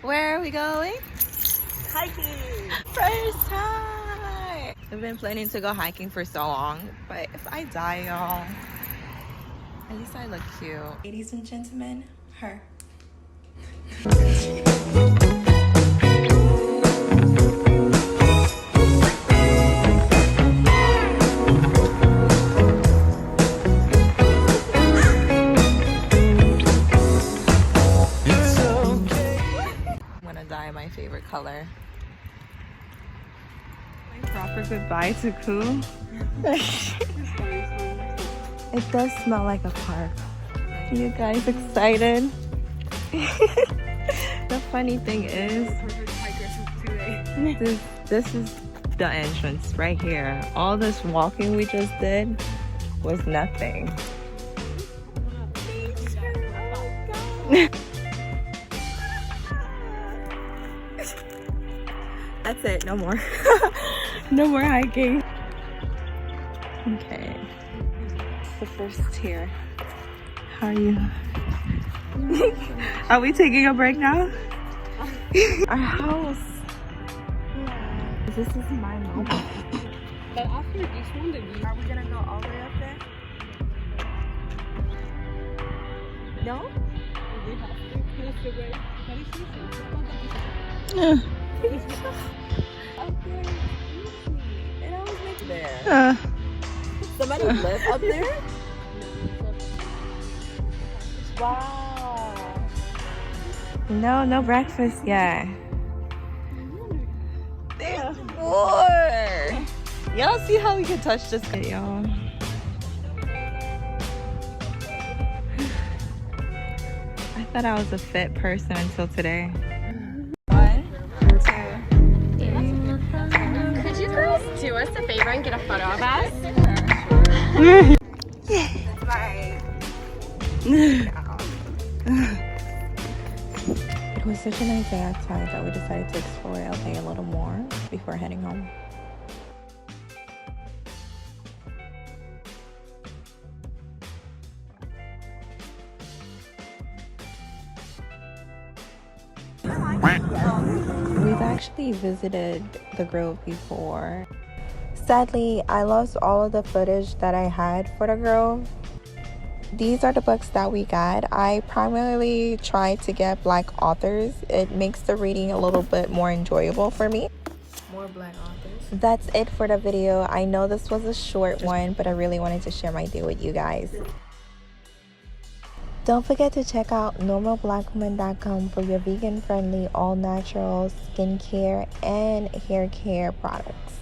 Where are we going? Hiking! First time! I've been planning to go hiking for so long, but if I die, y'all, at least I look cute. Ladies and gentlemen, her. Dye my favorite color. My proper goodbye to Koo. It does smell like a park. You guys excited? The funny thing is, this is the entrance right here. All this walking we just did was nothing. That's it, no more. No more hiking. Okay. The first here. How are you? Are we taking a break now? Our house. This is my moment. But after this one, Are we gonna go all the way up there? No? we have to close the way. It always makes there. Somebody live up there? Wow. No breakfast yet. There's more. Y'all see how we can touch this, y'all? I thought I was a fit person until today. 1, 2. Could you girls do us a favor and get a photo of us? That's right. It was such a nice day outside that we decided to explore LA a little more before heading home. We've actually visited the Grove before. Sadly, I lost all of the footage that I had for the Grove. These are the books that we got. I primarily tried to get Black authors. It makes the reading a little bit more enjoyable for me. More Black authors. That's it for the video. I know this was a short one, but I really wanted to share my day with you guys. Don't forget to check out normalblackwoman.com for your vegan-friendly, all-natural skincare and hair care products.